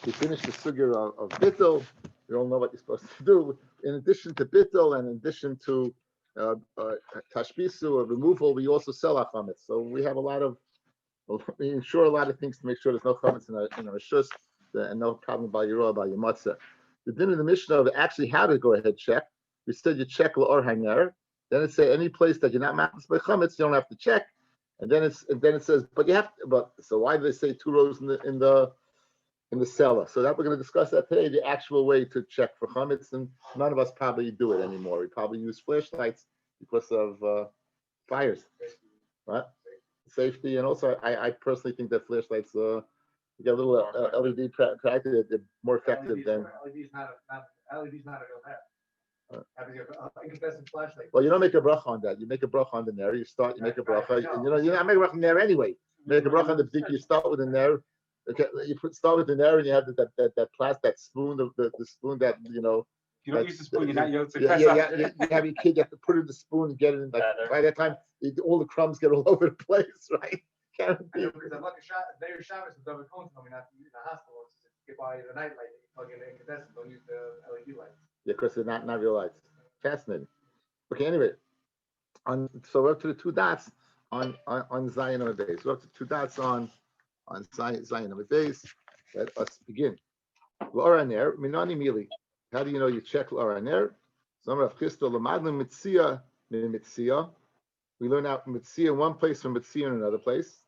We finished the sugya of bittul. We all know what you're supposed to do. In addition to bittul and in addition to tashbisu or removal, we also sell our chametz. So we have a lot of, we ensure a lot of things to make sure there's no chametz in our shus and no problem by your matzah. The din of the Mishnah of actually how to go ahead check. We said you check l'or haner. Then it say any place that you're not matzah by chametz, you don't have to check. And then it says, but you have to. But so why do they say 2 rows in the cellar? So that we're going to discuss that today. The actual way to check for chametz, and none of us probably do it anymore. We probably use flashlights because of fires, right? Safety, and also I personally think that flashlights get a little LED practice. They're more effective than LED's not a real hair. Having an incandescent flashlight. Well, you don't make a bracha on that. You make a bracha on the ner. You make a bracha. You're not making a bracha on the ner anyway. You make a bracha on the b'dika. You start with the ner. Okay, start with the ner, and you have that plastic, that spoon, the spoon that You don't use the spoon. You're not yoked. You have your kid. You have to put it in the spoon and get it in. By that time, all the crumbs get all over the place, right? Because I'm like a Shabbos with double cones coming out in the hospital. Get by the night light, you plug in the incandescent, don't use the LED lights. Yeah, because they're not real lights. Fascinating. Okay, anyway, so we're up to the 2 dots on Zion of days. We're up to 2 dots on Zion of days. Let's begin. L'oraner, minani mili. How do you know you check l'oraner? Some of Christo l'madlim mitzia min mitzia. We learn out mitzia in one place, from mitzia in another place.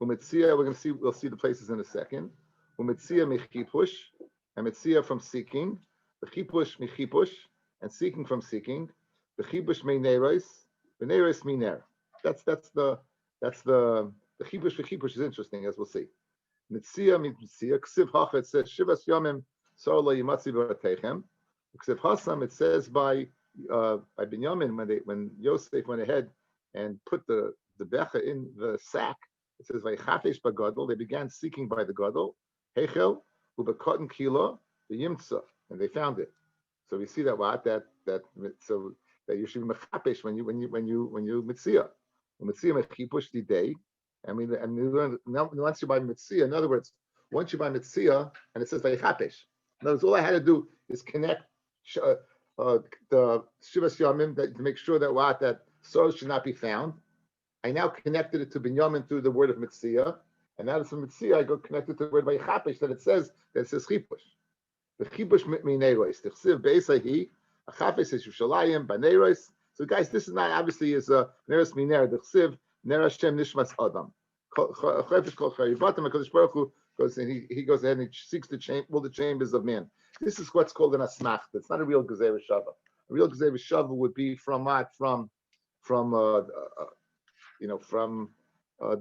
Mitzia, we'll see the places in a second. Mitzia mechipush, and mitzia from seeking. The chipush mechipush, and seeking from seeking. The chipush meineros, the neros miner. That's the chipush for chipush is interesting, as we'll see. Mitzia mitzia ksiv hacha, it says shivas yomim sorla yimatzi v'atechem. Ksiv hasam, it says by Binyamin when Yosef went ahead and put the becha in the sack. It says vaychatesh bagadol. They began seeking by the gadol. Hechel ubekotten kilo the yimtza, and they found it. So we see that you should be mechapesh when you mitzia mechipush the day. I mean, and you learn once you buy mitzia. In other words, once you buy mitzia and it says vaychapesh. In other words, all I had to do is connect the shivas yamim to make sure that sorrow should not be found. I now connected it to Binyamin through the word of mitzia. And now from Mitzia, I go connected to the word by Chapesh that it says chipush. The chipush mineros. The chsiv beisahi. A Chapesh is Yushalayim baneros. So guys, this is not obviously is a neros miner. The chsiv ner Hashem nishmas adam. Chapesh kol charibatim. Hakadosh Baruch Hu goes and he goes ahead and he seeks all the chambers of man. This is what's called an asmach. It's not a real gezer shava. A real gezer shava would be from the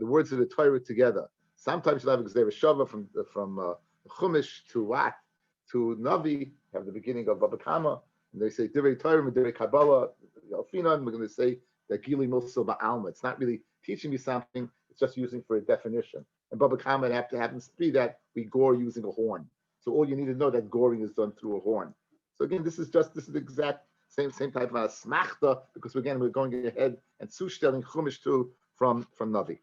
words of the Torah together. Sometimes you have a Gzera Shava from Chumash to what? To Navi, have the beginning of Baba Kama, and they say Divrei Torah and Divrei Kabbalah, Alfinan, we're going to say that Gili Milso Ba'alma. It's not really teaching me something, it's just using for a definition. And Baba Kama happens to be that we gore using a horn. So all you need to know that goring is done through a horn. So again, this is the exact same type of smachta, because we're going ahead and sushtelling Chumash too from Navi.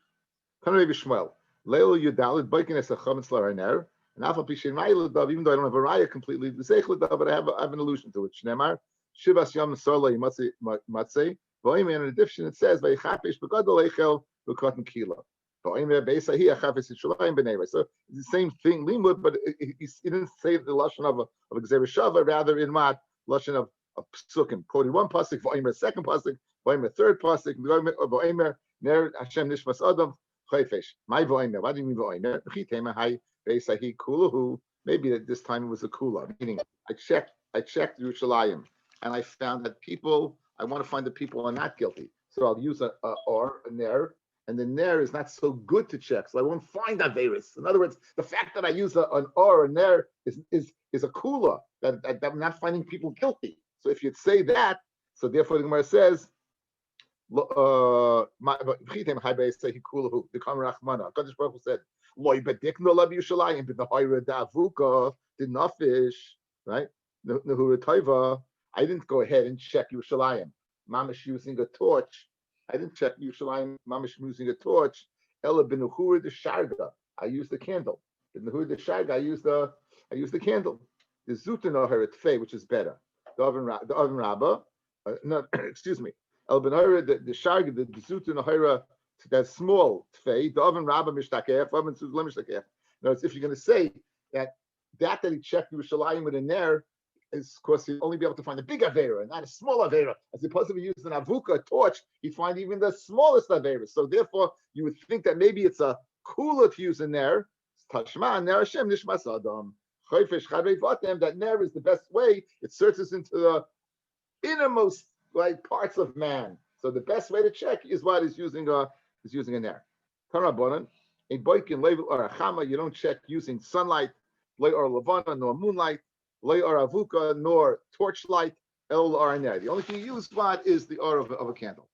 Kanarei B'Shmuel. Leil Yudalid Biking as a chametz l'araner, and Alpha Pishin Rayla, even though I don't have a raya completely, but I have an allusion to it. Shnemar Shivas Yom Sorla Yimatzei. V'oimer in addition it says Vaychapesh Begadol Eichel V'Kotten Kila. V'oimer Beisahi Achafes Yishalayim B'Nei. So it's the same thing, Limud, but he didn't say the lashon of a Gzera Shava, rather in what lashon of Psukim. Quoted one pasuk, V'oimer second pasuk, V'oimer third pasuk, V'oimer Ner Hashem Nishmas Adam. My voimer. What do you mean voimer? Maybe at this time it was a kula. Meaning, I checked Yerushalayim, and I found that I want to find the people are not guilty. So I'll use a ner, and the ner is not so good to check, so I won't find Averis. In other words, the fact that I use an ner is a kula that I'm not finding people guilty. So if you'd say that, so therefore the Gemara says. The Kaddish Baruch Hu said, "Loy bedikno lab Yushalayim b'nahayra da'avuka dinafish." Right? Nehura Taiva. I didn't go ahead and check Yushalayim. Mamish using a torch. I didn't check Yushalayim. Mamish using a torch. Ella b'nehura de sharga. I used the candle. B'nehura de sharga. I used the I use the candle. The zutin oheret fei, which is better. The oven rabba, no, excuse me. El ben the sharg, the zutin ohera, that small fei. The oven rabba mishtakef, oven suzlem mishtakef. Now, if you're going to say that he checked Yerushalayim with a ner, is of course he'd only be able to find a big avera, not a small avera. As opposed to if he used an avuka, a torch, he'd find even the smallest avera. So therefore, you would think that maybe it's a cooler to use a ner. Tashma ner Hashem nishmas adam. That ner is the best way. It searches into the innermost parts of man. So the best way to check is what is using a ner. Tarabonan, a boikin level or a chama. You don't check using sunlight, lay or lavana, nor moonlight, lay or avuka, nor torchlight, el or a ner. The only thing you use is the or of a candle.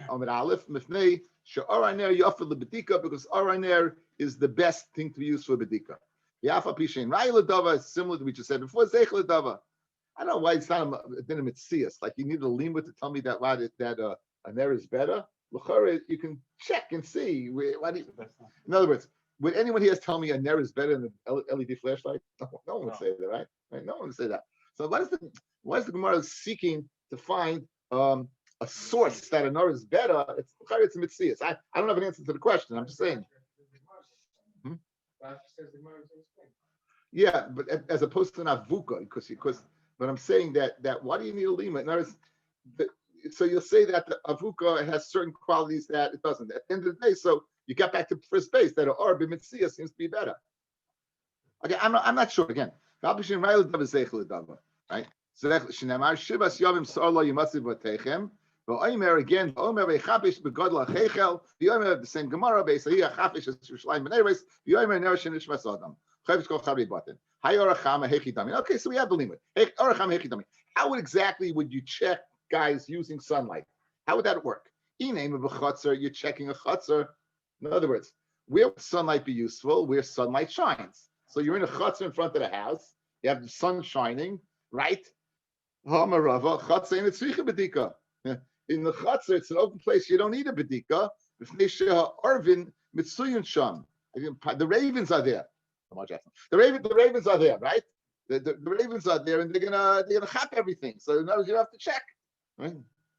Amid aleph mifnei she'or ner yafel lebedika, because or ner is the best thing to use for bedika. Yafa pishin ra'y ledava is similar to what we just said before. Zeich ledava. I don't know why it's not a mitzias. Like you need a limud to tell me that a ner is better. You can check and see. In other words, would anyone here tell me a ner is better than an LED flashlight? No one would say that, right? No one would say that. So why is the Gemara seeking to find a source that a ner is better? It's a mitzias. I don't have an answer to the question. I'm just saying. Yeah, but as opposed to an avuka, because but I'm saying that why do you need a lima? So you'll say that the avuka has certain qualities that it doesn't. At the end of the day, so you got back to first base that or b'mitzia seems to be better. Okay, I'm not sure again. Right? So that Shnamar Shivas Yavim Sarla Yimasiv Vatechem. But Omer again, Omer Vechapish Begodla Chechel, the Omer the same Gemara, Beisahia Chapish Shushlaim Beneres, the Omer Nershin Ishmas Adam. Chavish Kol Chavi Button. Hayorachama Hechidami. Okay, so we have the limit. Orachama Hechidami. How exactly would you check guys using sunlight? How would that work? Name of a chutzner, you're checking a chutzner. In other words, where would sunlight be useful? Where sunlight shines. So you're in a chutzner in front of the house, you have the sun shining, right? Hamarava, chutzner in tzricha bedika. In the chutzner, it's an open place, you don't need a bedika. Arvin mitsuyin sham. The ravens are there. The ravens are there, right? The ravens are there, and they're gonna chap everything. So in other words, you have to check. Right?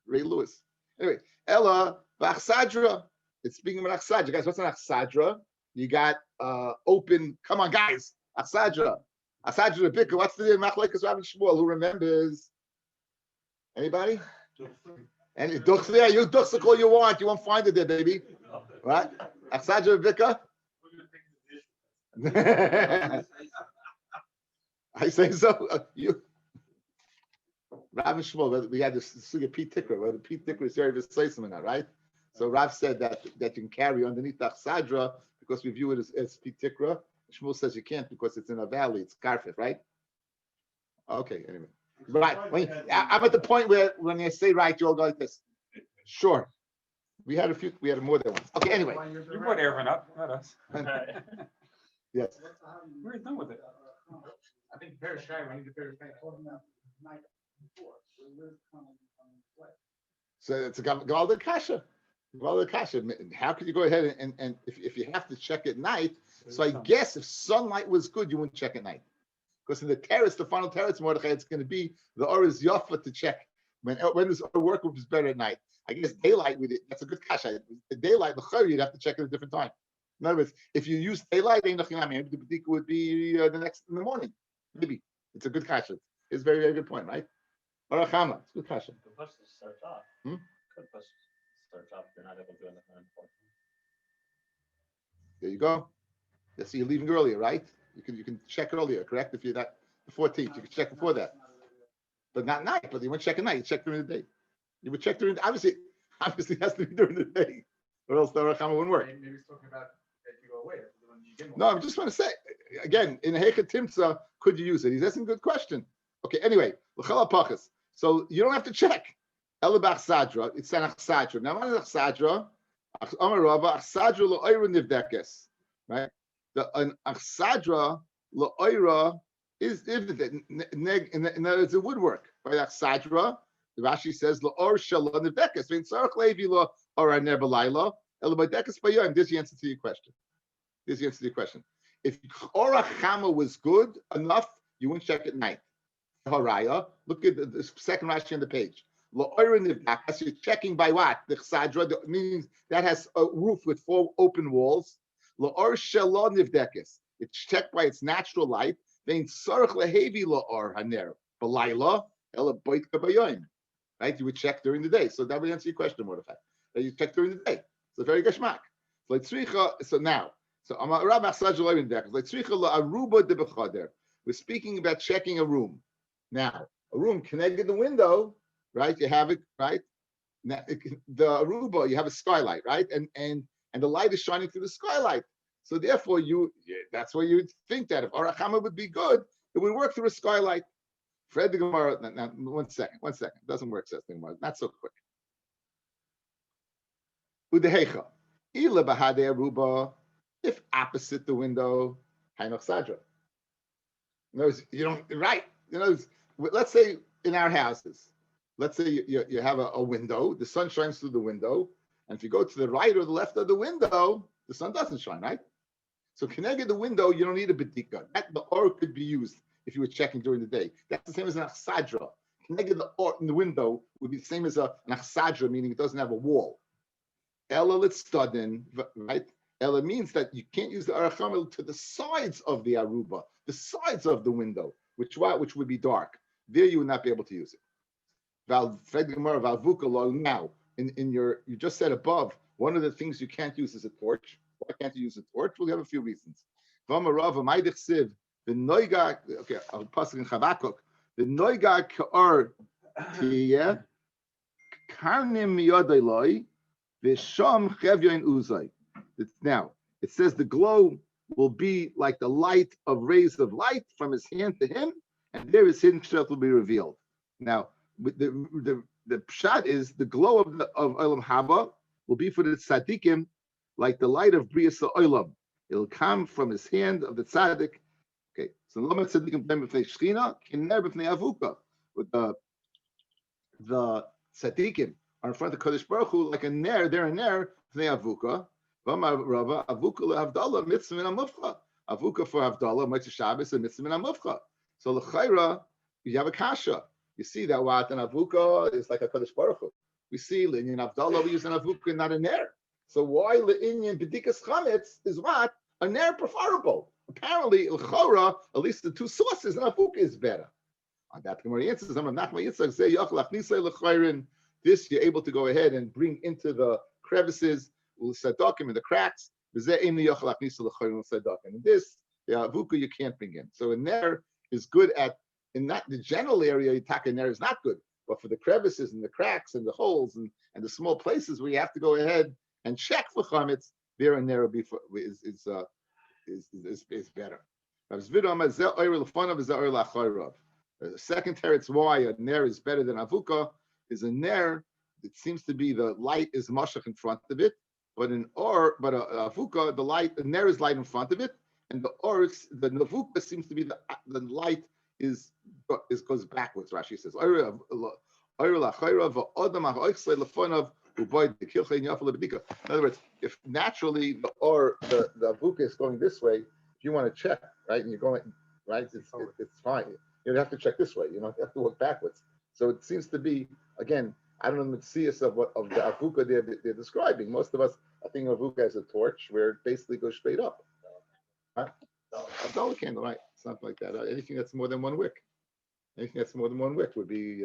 Ray Lewis. Anyway, Ella v'achsadra. It's speaking about achsadra, guys. What's an achsadra? You got open. Come on, guys. Achsadra. Achsadra bika. What's the machlekes Rabbi Shmuel? Who remembers? Anybody? And duchslia, you duchsik all you want. You won't find it there, baby. Right? Achsadra bika. I say so. Rav and Shmuel, we had this suga Pete Tikra, where the Pete Tikra is very decisive in that, right? So Rav said that you can carry underneath the Achsadra because we view it as Pete Tikra. Shmuel says you can't because it's in a valley, it's Karfif, right? Okay, anyway. Right. I'm at the point where when I say right, you all go like this. Sure. We had more than one. Okay, anyway. You brought Ervin up, not us. Yes. We're done with it. I think the pair of shy, I need the pair of shy. So it's a Galda Kasha. How could you go ahead and if you have to check at night? So I guess if sunlight was good, you wouldn't check at night. Because in the terrace, the final terrace, Mordechai, it's going to be the or is Yafa to check. When does our work is better at night? I guess daylight with it, that's a good kasha. The daylight, the chayr, you'd have to check at a different time. In other words, if you use daylight, maybe the bedika would be the next in the morning. Maybe it's a good kasha. It's a very, very good point, right? Barachama, it's a good kasha. The buses start off. Good buses start off. You're not able to do anything important. There you go. Yeah, so you're leaving earlier, right? You can check earlier, correct? If you're not the 14th, you can check before that. But not night. But you won't check at night. You check during the day. You would check during. Obviously, it has to be during the day, or else the Barachama wouldn't work. Maybe it's talking about that you go away. No, I'm just want to say again in Heka Timsa, could you use it? He's asking a good question. Okay, anyway, so you don't have to check. Elabach Sadra, it's an Achsadra. Now, what is Achsadra? Amarava, Achsadra Lo'ira Nivdekes. Right? An Achsadra Lo'ira is it's a woodwork. By Achsadra, the Rashi says Lo'or Shalom Nivdekes. Means Sarach Levi Lo or Nebalayla. Elabadekes Bayam. This is the answer to your question. If Orach Chama was good enough, you wouldn't check at night. Haraya, look at the second Rashi on the page. You're checking by what? The chsadra means that has a roof with 4 open walls. It's checked by its natural light. Right? You would check during the day. So that would answer your question, Mordechai. That you check during the day. So very gashmak. So now, we're speaking about checking a room. Now, a room connected to the window, right? You have it, right? Now, the aruba, you have a skylight, right? And the light is shining through the skylight. So therefore, that's why you would think that if Arachama would be good, it would work through a skylight. Fred the Gemara, now, one second. It doesn't work, says the Gemara. Not so quick. Udehecha. Ila bahade aruba, if opposite the window, hainach sadra. You don't, right? Let's say in our houses, let's say you have a window, the sun shines through the window, and if you go to the right or the left of the window, the sun doesn't shine, right? So connected the window, you don't need a bedika. The or could be used if you were checking during the day. That's the same as an achsadra. Connected the or in the window would be the same as an achsadra, meaning it doesn't have a wall. Ella litstadin, right? Ella means that you can't use the arachamel to the sides of the aruba, the sides of the window, which would be dark. There you would not be able to use it. Now, you just said above, one of the things you can't use is a torch. Why can't you use a torch? We'll have a few reasons. Okay, I'll pass it in Chavakuk. The noiga ka'ar tiyeh karnim miyadai v'sham chevyon uzay. Now, it says the glow will be like the light of rays of light from his hand to him, and there his hidden strength will be revealed. Now, the pshat is the glow of Olam Haba will be for the tzaddikim like the light of Brias Olam. It'll come from his hand of the tzaddik. Okay, so Lama tzaddikim b'nei shchina k'ner b'nei avuka. With the tzaddikim are in front of Kodesh Baruch Hu like a ner. They're a ner b'nei avuka. Avuka lehavdalah mitzvah min amufcha. Avuka for havdalah mitzvah Shabbos and mitzvah min amufcha. So l'chayra you have a kasha. You see that what an avuka is like a Kodesh Baruch Hu. We see l'inyan havdalah we use an avuka, not a ner. So why l'inyan b'dikas chametz is what a ner preferable? Apparently l'chora, at least the two sources, an avuka is better. On that Gemara answers, this you're able to go ahead and bring into the crevices, in the cracks. And this, the avuka you can't bring in. So a ner is good in that the general area, a ner is not good. But for the crevices and the cracks and the holes and the small places where you have to go ahead and check for chametz, there a ner is better. The second teretz why a ner is better than avuka is a ner. It seems to be the light is mashach in front of it, but a avuka, the ner is light in front of it, and the navuka seems to be the light goes backwards. Rashi says, in other words, if naturally the avuka is going this way, if you want to check, right, and you're going right, it's fine. You don't have to check this way. You don't have to look backwards. So it seems to be, again, I don't know the mitzvahs of the avuka they're describing. Most of us, I think avuka as a torch where it basically goes straight up. Right? A dollar candle, right? Something like that. Anything that's more than one wick. Anything that's more than one wick would be,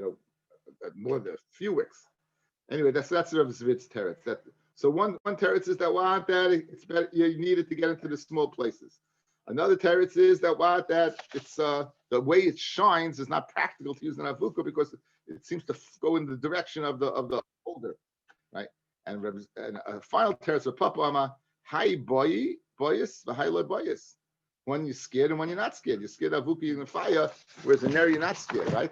more than a few wicks. Anyway, that's Rav Zvit's teretz. So one teretz is that it's better, you need it to get into the small places. Another teretz is that it's the way it shines is not practical to use an avuka because it seems to go in the direction of the holder, right? And a final teretz of Papa Ama, hi boyis, v'hai lo boyis. When you're scared and when you're not scared. You're scared of avuka in the fire, whereas a ner you're not scared, right?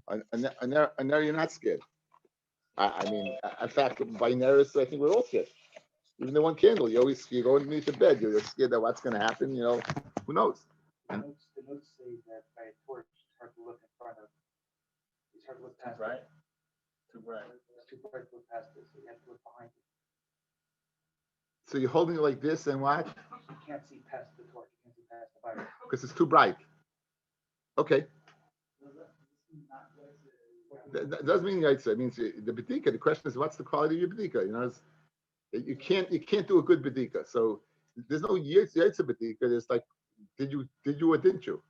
A ner you're not scared. I mean, in fact, by neris, I think we're all scared. Even the one candle, you go underneath the bed, you're scared that what's going to happen, who knows? The notes say that by a torch, it's hard to look in front of, it's hard to look past. Right? Too bright. It's too bright to look past it, so you have to look behind it. So you're holding it like this and what? You can't see past the torch, you can't see because it's too bright. Okay. That doesn't mean yaitza. It means the bedika. The question is, what's the quality of your bedika? You can't do a good bedika. So there's no yaitza bedika. It's like, did you or didn't you?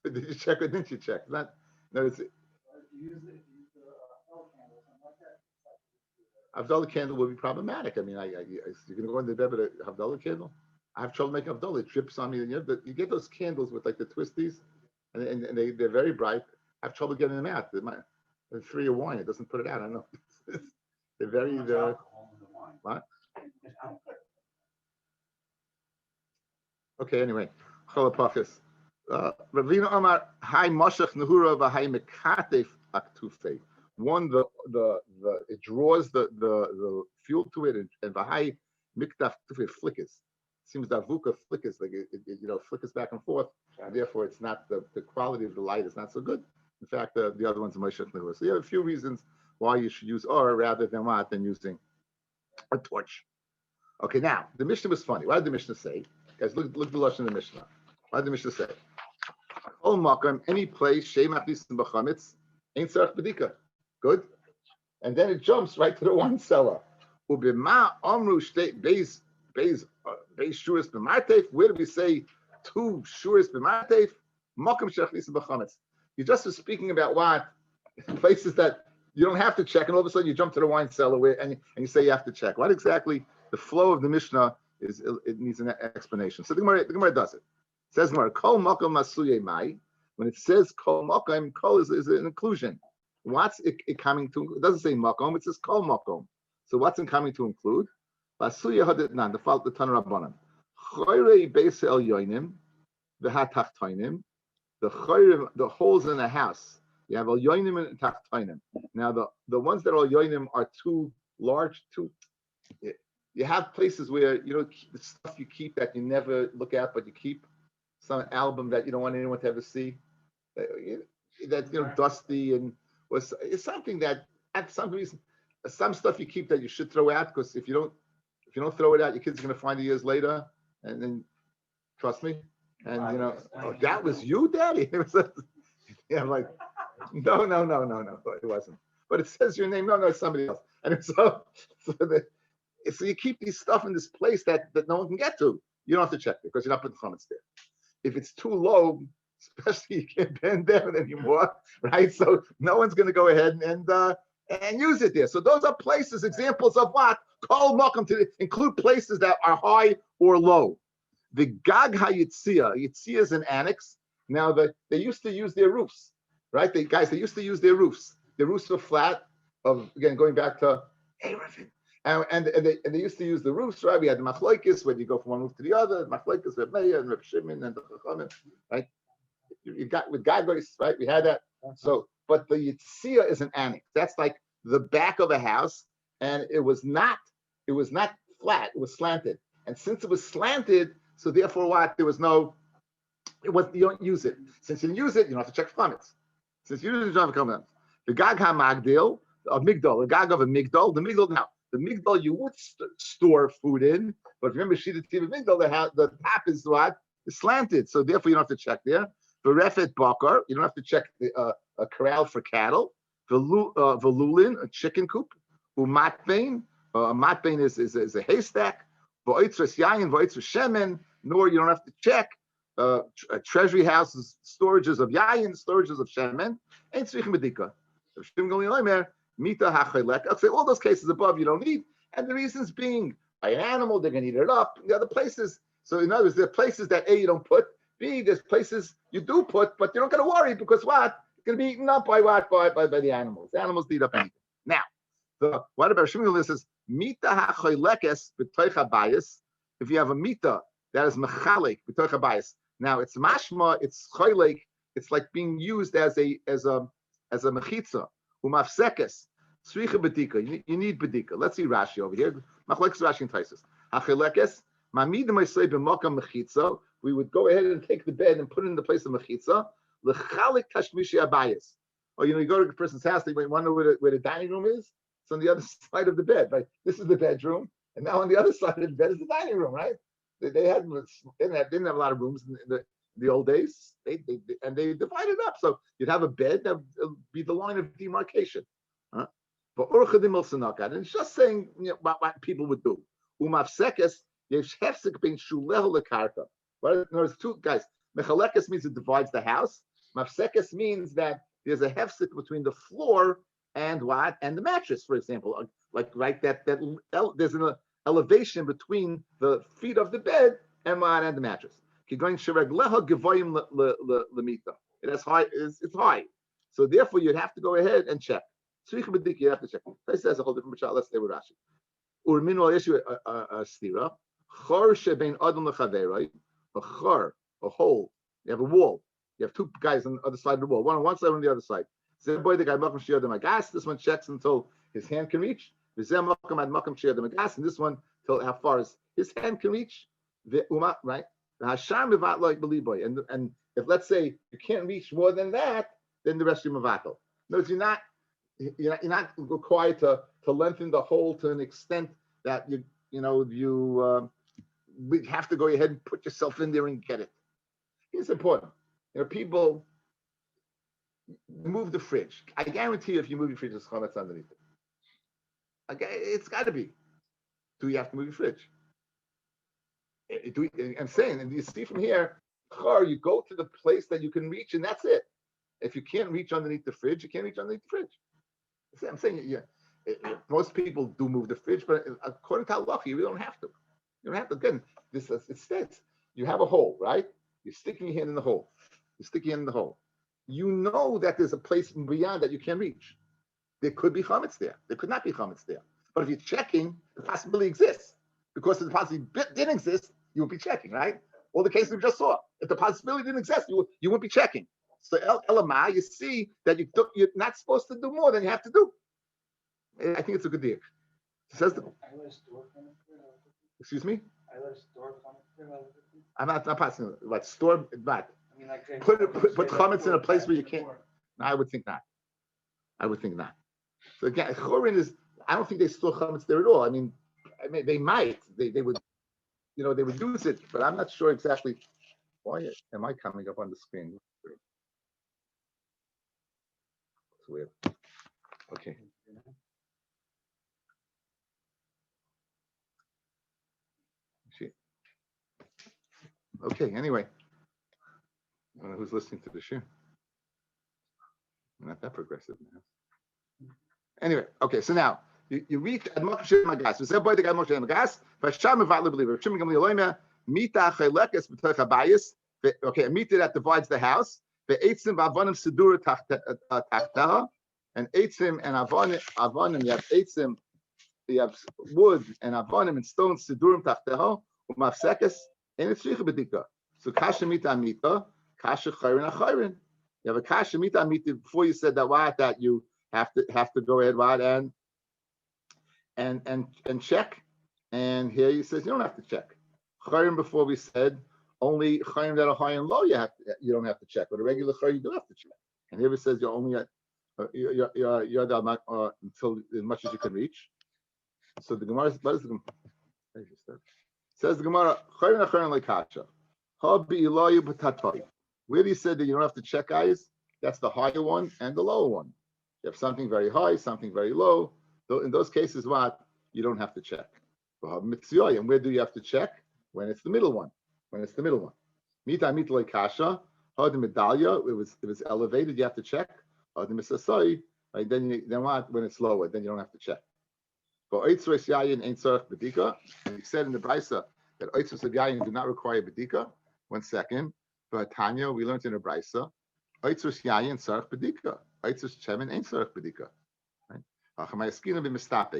Did you check or didn't you check? It's not. No, it's. Havdalah candle will be problematic. I mean, you're going to go into bed with a Havdalah candle. I have trouble making Havdalah. It drips on me. And you get those candles with like the twisties, and they're very bright. I have trouble getting them out. They're 3 of wine. It doesn't put it out. I don't know. They're very. What? Okay. Anyway, Cholapachis. Ravina Omar Hai Moshach Nehura v'Hai Mekatef Aktufei. One, it draws the fuel to it, and v'Hai Miktaf Tufei flickers. Seems that Vuka flickers, like it flickers back and forth, and therefore it's not the quality of the light is not so good. In fact, the other one's a Moshach Nehura. So you have a few reasons why you should use or rather than using a torch. Okay, now the Mishnah was funny. What did the Mishnah say? Guys, look at the lashon of the Mishnah. What did the Mishnah say? Kol makom, any place, shemach nisim b'chametz, ain't tzarich bedika. Good. And then it jumps right to the wine cellar. Ubima amru shtei beis shuris b'marteif. Where do we say 2 shuris b'marteif? Makom shemach nisim b'chametz. You just was speaking about what places that you don't have to check, and all of a sudden you jump to the wine cellar and you say you have to check. What exactly the flow of the Mishnah is? It needs an explanation. So the Gemara does it. It says Gemara, Kol Makom Masuye Mai. When it says Kol Makom, Kol is an inclusion. What's it coming to? It doesn't say Makom, it says Kol Makom. So what's it coming to include? Masuye Haditnan, the Tanur Rabbanan. Choyrei Beis El Yoinim, the Hatachtoinim, the holes in the house. You have El Yoinim and Tachtoinim. Now the ones that are Yoinim are too large, you have places where the stuff you keep that you never look at, but you keep some album that you don't want anyone to ever see. That dusty and it's something that at some reason, some stuff you keep that you should throw out, because if you don't throw it out, your kids are going to find it years later, and then trust me, and that was you, Daddy. Yeah, I'm like, no, it wasn't. But it says your name. No, it's somebody else. And so you keep these stuff in this place that no one can get to. You don't have to check it because you're not putting chametz there. If it's too low, especially you can't bend down anymore, right? So no one's going to go ahead and use it there. So those are places, examples of what? Kol makom, to include places that are high or low. The gag hayitzia, yitzia is an annex. Now they used to use their roofs, right? They used to use their roofs. The roofs were flat. Again, going back to Erevin. And they used to use the roofs, right? We had the machloikis, where you go from one roof to the other, machloikis, Reb Meir and Reb Shimon and the Chachamim, right? You got with Gagos, right? We had that. So, but the Yitzia is an annex. That's like the back of a house, and it was not flat, it was slanted. And since it was slanted, so therefore what? There was no, you don't use it. Since you use it, you don't have to check chametz. Since you use it, you don't have to come in. The Gag HaMagdil, a Migdal, the Gag of a Migdal, the Migdal you would store food in, but remember, Shida Tiva Migdal, the top is what? Is slanted, so therefore you don't have to check there. The Refet Bakar, you don't have to check a corral for cattle. The Lulin, a chicken coop. Umatbein, a matbein is a haystack. V'oitzres yayin, v'oitzres shemen, nor you don't have to check treasury houses, storages of yayin, storages of shemen. Ain't tzrichim medika. Mita hachelek. I'll say all those cases above you don't need, and the reasons being by an animal they're going to eat it up. The other places, so in other words, there are places that A, you don't put, B, there's places you do put, but you're not going to worry because what? It's going to be eaten up by what? By the animals. The animals eat up anything. Now, what about Shmuel says mita hachelekes b'toich habayis? If you have a mita that is mechalik b'toich habayis, now it's mashma, it's cholek, it's like being used as a mechitza. Umafsekes, tzricha bedika. You need bedika. Let's see Rashi over here. Machlekes Rashi and Taisus. Hachelekes, mamid meisei b'makam mechitza. We would go ahead and take the bed and put it in the place of mechitza. Lechalik tashmishi abayis. Or you go to a person's house, they might wonder where the dining room is. It's on the other side of the bed. Right? This is the bedroom, and now on the other side of the bed is the dining room. Right? They didn't have a lot of rooms the old days, and they divided up. So you'd have a bed that would be the line of demarcation. But and it's just saying what people would do. Umafsekes yesh hefsek bein shulehu lekarka. Right? There's two guys. Mechalekes means it divides the house. Mafsekes means that there's a hefsek between the floor and what and the mattress, for example. Like right that there's an elevation between the feet of the bed and the mattress. It is high. It's high. So therefore, you'd have to go ahead and check. You have to check. This says a whole different shot. Let's stay with Rashi. Urmin issue a stira. Chor shebein adam lechaveroi. A chor, a hole. You have a wall. You have two guys on the other side of the wall. One on one side, one on the other side. This one checks until his hand can reach. And this one till how far as his hand can reach. Right? And if let's say you can't reach more than that, then the rest of you mavatal. Notice you're not required to lengthen the hole to an extent that you have to go ahead and put yourself in there and get it. It's important. People move the fridge. I guarantee you, if you move your fridge, there's chametz underneath it. Okay, it's got to be. Do you have to move your fridge? I'm saying, and you see from here, you go to the place that you can reach, and that's it. If you can't reach underneath the fridge, you can't reach underneath the fridge. I'm saying, most people do move the fridge, but according to halacha, you don't have to. You don't have to. Again, it states you have a hole, right? You're sticking your hand in the hole. You know that there's a place beyond that you can't reach. There could be chametz there. There could not be chametz there. But if you're checking, the possibility exists. Because if the possibility didn't exist, you would be checking, right? All the cases we just saw. If the possibility didn't exist, you wouldn't be checking. So Elamah, you see that you're not supposed to do more than you have to do. I think it's a good deal. It says excuse me? I'm not passing it. What store? What? Put chametz in a place where you can't. No, I would think not. So again, chorin is. I don't think they store chametz there at all. I mean, they might. They would. They would use it, but I'm not sure exactly. Why am I coming up on the screen? It's weird. Okay. Okay, anyway. I don't know who's listening to the show. I'm not that progressive now. Anyway, okay, so now you read Admokashim Magas. So boy the Admokashim Magas, Vasham Vatli believer. Shimon Gamli Loima, Mita Chelekes B'Toch Habayis. Okay, a meter that divides the house. The Eitzim Avonim Sidura Tachteha, and Eitzim and Avonim. You have Eitzim, you have wood and Avonim and stone Sidurim Tachteha. Umafsekes and it's Shricha B'Dika. So Kasha Mita Mita, Kasha Chayrin Achayrin. You have a Kasha Mita Mita. Before you said that you have to go ahead and check. And here he says you don't have to check. Chayrim before we said only chayrim that are high and low you don't have to check. But a regular chayrim you do have to check. And here it says you're only at you're until as much as you can reach. So the Gemara says the Gemara chayrim chayrim like kasha. Where he said that you don't have to check eyes, that's the higher one and the lower one. You have something very high, something very low. So in those cases, you don't have to check. And where do you have to check? When it's the middle one. Mita like kasha, the medallia, it was elevated, you have to check. The misasai, right? Then when it's lower, then you don't have to check. For Eitzros Yayin ain't Sarach Bedika. And he said in the Brisa that Eitzros of Yayin do not require Bedika. 1 second. But Tanya, we learned in the Brisa, Eitzros Yayin Sarach Bedika. Eitzros Shemin ain't Sarach Bedika. Right?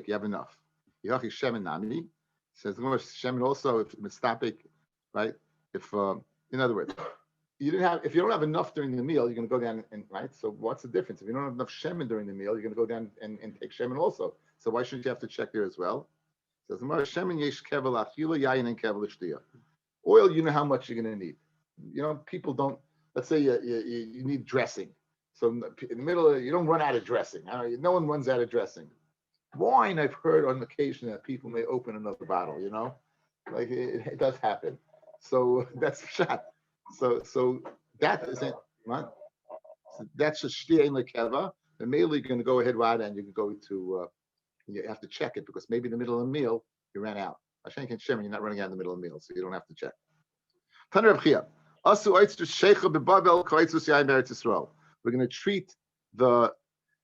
You have enough. Yachi Shemin Nami says Shemin also if mistapik, right? If in other words, if you don't have enough during the meal, you're going to go down and right. So what's the difference? If you don't have enough shemen during the meal, you're going to go down and take shemen also. So why shouldn't you have to check there as well? It says shemen yesh kevel achila yayin and kevel shtiya. Oil, you know how much you're going to need. People don't. Let's say you need dressing. So in the middle, you don't run out of dressing. No one runs out of dressing. Wine, I've heard on occasion that people may open another bottle. Like it does happen. So that's shot. So that isn't right. So that's a shtia in the keva. The meal you're going to go ahead right, and you can go to. You have to check it because maybe in the middle of the meal you ran out. Hashem can shim, you're not running out in the middle of the meal, so you don't have to check. We're going to treat the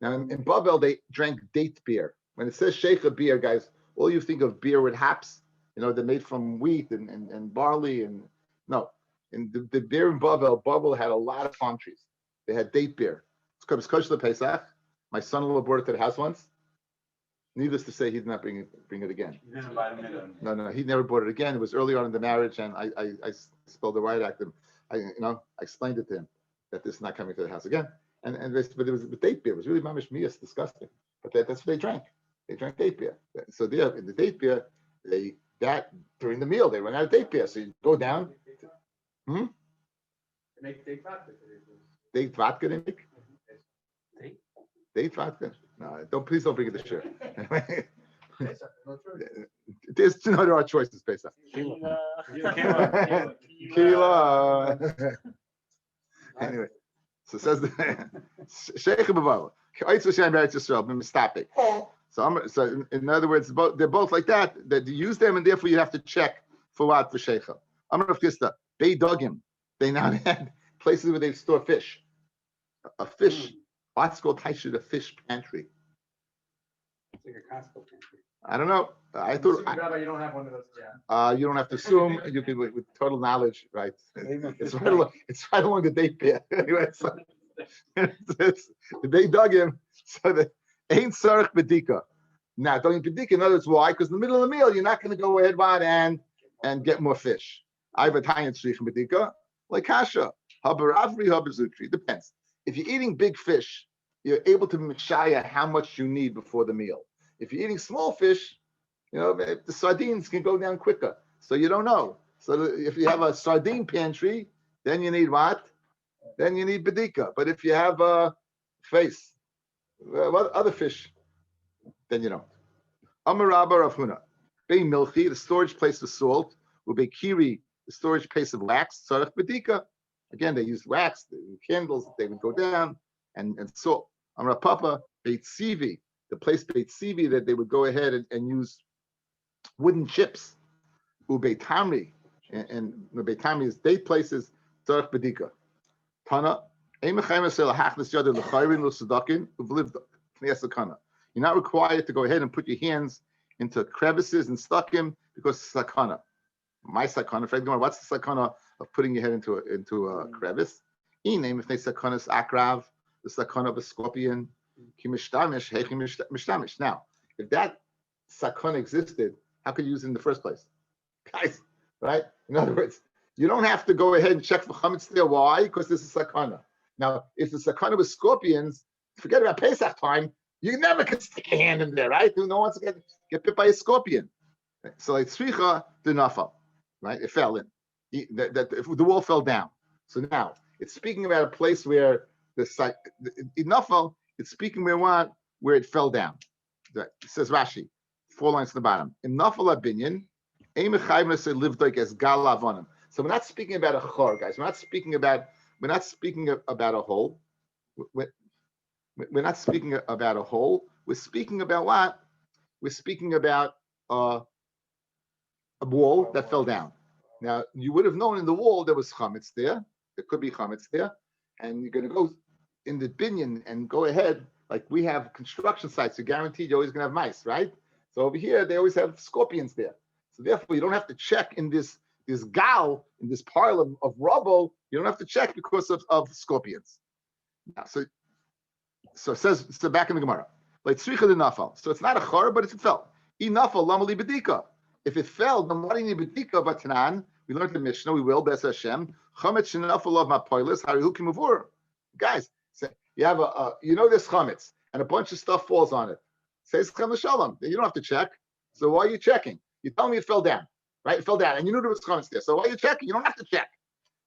now in Babel they drank date beer. When it says sheikha beer, guys, all you think of beer with hops. They're made from wheat and barley and no. In the beer in Babel had a lot of palm trees. They had date beer. It's kosher Pesach. My son-in-law brought it to the house once. Needless to say, he did not bring it again. You didn't invite him in. No, he never bought it again. It was early on in the marriage, and I spelled the right act. I explained it to him that this is not coming to the house again. But it was the date beer. It was really mamish mias, disgusting. But that's what they drank. They drank date beer. So there, in the date beer, during the meal they run out of date beer. So you go down. They make date vodka. Date vodka they make. Date vodka. No, please don't bring it to share. There are choices based on. Kila. Anyway, so it says the Sheikh Bavalo. So in other words, they're both like that. That you use them, and therefore you have to check for what for Sheikha. I'm Rav Kista. They dug him. They now had places where they store fish. A fish. What's called Taishu, a fish pantry? It's like a Costco pantry. I don't know. I thought Rabbi, you don't have one of those. you don't have to assume. You can with total knowledge, right? It's right along the date path. Anyway, so they dug him so that ain't sarach bedika. Now, don't eat bedika. In other words, why? Because in the middle of the meal, you're not going to go ahead and get more fish. I have a tayin shrich bedika like kasha. Haber avri, haber zutri. Depends. If you're eating big fish, you're able to mixaya how much you need before the meal. If you're eating small fish, the sardines can go down quicker. So you don't know. So if you have a sardine pantry, then you need what? Then you need bedika. But if you have a other fish, then you don't. Amaraba Rav Huna. Bei milchi, the storage place of salt. Ube kiri, the storage place of wax. Tzarech bedika. Again, they used wax, candles, they would go down, and salt. Amra Papa, Beit Sivi, the place Beit Sivi that they would go ahead and use wooden chips. Ubeit Tamri, and the Beit Tamri is date places, Tzarech Bedika. Tana, you're not required to go ahead and put your hands into crevices and stuck him because it's sakana. My sakana, what's the sakana of putting your head into a crevice? If they sakanas akrav, the sakana of a scorpion, mishtamish. Now, if that sakana existed, how could you use it in the first place? Guys, right? In other words, you don't have to go ahead and check for chametz there. Why? Because this is sakana. Now, if the sakana was scorpions, forget about Pesach time, you never can stick your hand in there, right? No one wants to get bit by a scorpion. So like tzricha d'nafal, right? It fell in. The wall fell down. So now it's speaking about a place where nafal. It's speaking where it fell down. It says Rashi, 4 lines to the bottom. In nafal abinyan, aim echayim lived like as gal avonim. So we're not speaking about a chor, guys. We're not speaking about a hole. We're not speaking about a hole. We're speaking about what? We're speaking about a wall that fell down. Now, you would have known in the wall there was chametz there. There could be chametz there. And you're going to go in the binyan and go ahead. Like we have construction sites, you're guaranteed you're always going to have mice, right? So over here, they always have scorpions there. So therefore, you don't have to check in this gal, in this pile of rubble. You don't have to check because of scorpions. Now, so it says, so back in the Gemara. Like tzricha de nafal. So it's not a chor, but it fell. I nafal lamali bedika. If it fell, then what do you need bedika batanan? We learned the Mishnah. We will Bes Hashem. Chametz shenafal of mapoilis harihukim avur. Guys, you have this chametz and a bunch of stuff falls on it. Says chametz shalom. You don't have to check. So why are you checking? You tell me it fell down, right? It fell down, and you knew there was chametz there. So why are you checking? You don't have to check.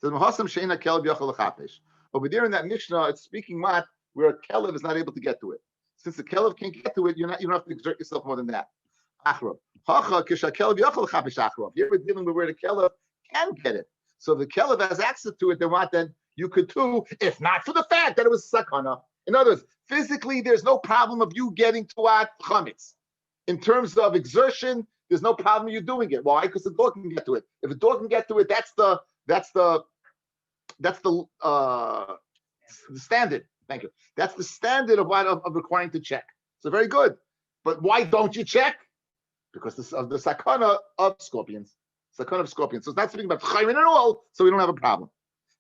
It says mahasam sheina kelev yachal lechapesh. Over there in that Mishnah, it's speaking where a kelev is not able to get to it. Since the kelev can't get to it, you don't have to exert yourself more than that. Achrav. Hacha kisha kelev yachal lechapesh achrav. You're dealing with where the kelev can get it. So if the kelev has access to it, then you could too, if not for the fact that it was sakana. In other words, physically, there's no problem of you getting to chametz. In terms of exertion, there's no problem you doing it. Why? Because the dog can get to it. If a dog can get to it, that's the standard. Thank you. That's the standard of requiring to check. So very good. But why don't you check? Because of the sakana of scorpions. Sakana of scorpions. So it's not speaking about chayrin at all, so we don't have a problem.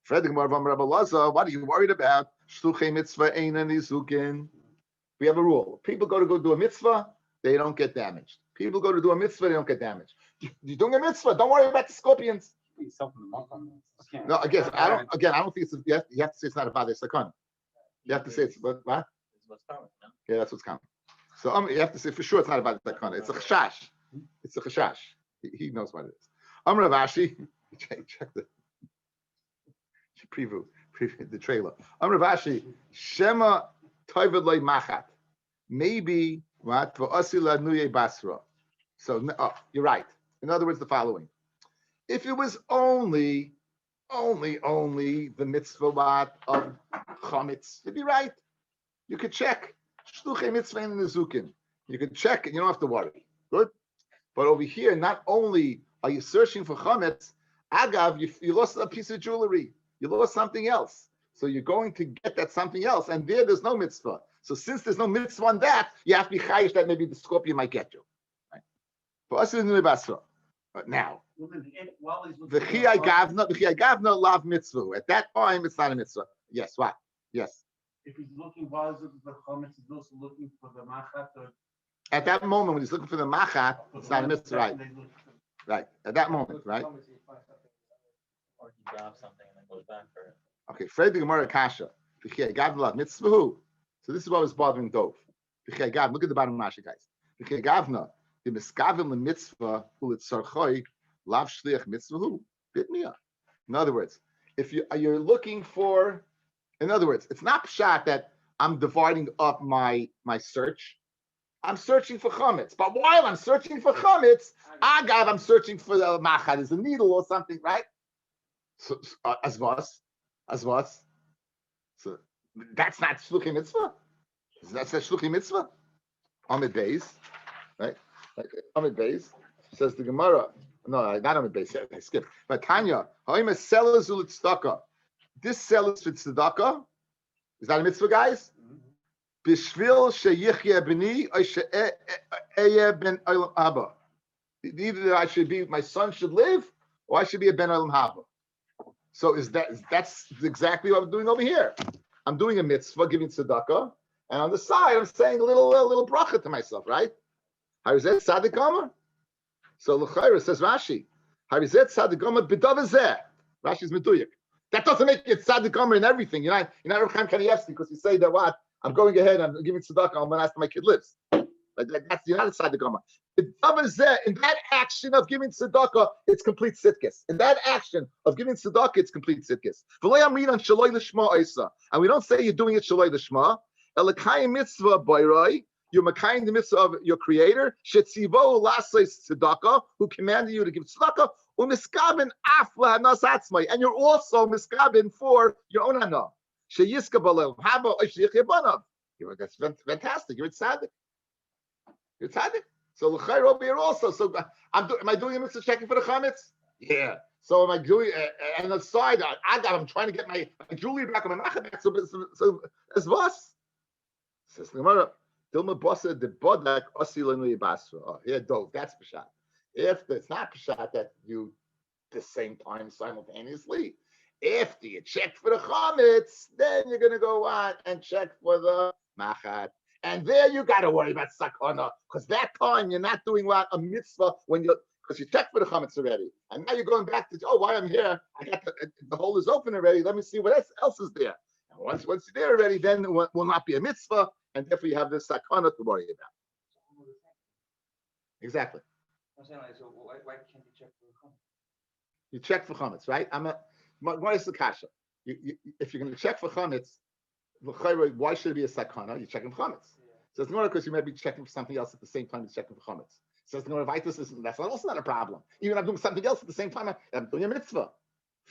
What are you worried about? We have a rule. People go do a mitzvah, they don't get damaged. People go to do a mitzvah, they don't get damaged. You're doing a mitzvah, don't worry about the scorpions. No, I guess I don't think it's you have to say it's not a bad sakana. You have to say it's what? It's what's coming, no? Yeah, that's what's coming. So you have to say for sure it's not a bad sakana. It's a chashash. It's a chashash. He knows what it is. Rav Ashi, check the preview the trailer. Rav Ashi, Shema Toivad Loi Machat. Maybe what for Asila Nuye Basra. So you're right. In other words, the following: if it was only the mitzvah of chametz, you'd be right. You could check shluchei mitzvah in the zukin. You could check, and you don't have to worry. Good. But over here, not only are you searching for chametz, agav, you lost a piece of jewelry. You lost something else. So you're going to get that something else, and there's no mitzvah. So since there's no mitzvah on that, you have to be chayish that maybe the scorpion might get you. Right? For us, it's basra. But now, the chiyai gavna lav mitzvah. At that time, it's not a mitzvah. Yes, what? Yes. If he's looking while he's looking for the chametz, he's also looking for the machat. At that moment, when he's looking for the machat, it's not a mitzvah, right? Right. At that moment, right? Or he grabs something and then goes back for it. Okay, Fred the Gemara Kasha. Gavna mitzvah. So this is what was bothering Dov. Look at the bottom of Masha, guys. Gavna the miskavim the mitzvah ulit sarchoi lav shliach mitzvah bit mia. In other words, if you're looking for, in other words, it's not pshat that I'm dividing up my search. I'm searching for chametz, but while I'm searching for chametz, agav, I'm searching for the machat, is a needle or something, right? So as was. So that's not shluchim mitzvah. That's a shluchim mitzvah. Amid Beis, right? Amid Beis says the Gemara. No, not Amid Beis. I skipped. But Tanya, ha'im sellers ulit tzedakah. This sellers for tzedakah. Is that a mitzvah, guys? Bishvil sheyichye b'ni or she'eye ben olam haba. Either I should be, my son should live, or I should be a ben olam haba. So that's exactly what I'm doing over here. I'm doing a mitzvah, giving tzedakah, and on the side I'm saying a little bracha to myself, right? Harizet tzaddik omer. So l'chayra says Rashi, Harizet tzaddik omer b'davazeh. Rashi's meduyik. That doesn't make it tzaddik omer in everything. You're not Reb Chaim Kanievsky because you say that what I'm going ahead, I'm giving tzedakah, I'm going to ask my kid lives. That's you're not a tzaddik omer. In that action of giving tzedakah, it's complete sitkis. In that action of giving tzedakah, it's complete sitkis. And we don't say you're doing it shaloi l'shma. Elakayim mitzvah boyroi. You're makayim the mitzvah of your creator. Shetzivo lasais tzedakah, who commanded you to give tzedakah. Umiskabin afla nasatzmai. And you're also miskabin for your own hana. Sheyiska b'lev haba oishlich yabanav. That's fantastic. You're tzaddik. You're tzaddik. So l'chayr over here also. So am I doing a mitzvah checking for the chametz? Yeah. So am I doing? And on the side, I'm trying to get my jewelry back on my machat back. So as was says the Gemara, Dilma Bossa de Bodak Osilanu Basra. Oh, yeah, dope. That's pshat. If it's not pshat that you the same time simultaneously, if you check for the chametz, then you're gonna go on and check for the machat. And there you got to worry about sakana, because that time you're not doing what a mitzvah because you checked for the chametz already, and now you're going back to why I'm here. I got the hole is open already. Let me see what else is there. And once you're there already, then it will not be a mitzvah, and therefore you have this sakana to worry about. Exactly. So why can't you check for the chametz? You check for chametz, right? What is the kasha? If you're going to check for chametz, why should it be a sakana? You're checking for chametz. So it's not because you might be checking for something else at the same time you're checking for chametz. So it's not that's also not a problem. Even I'm doing something else at the same time, I'm doing a mitzvah.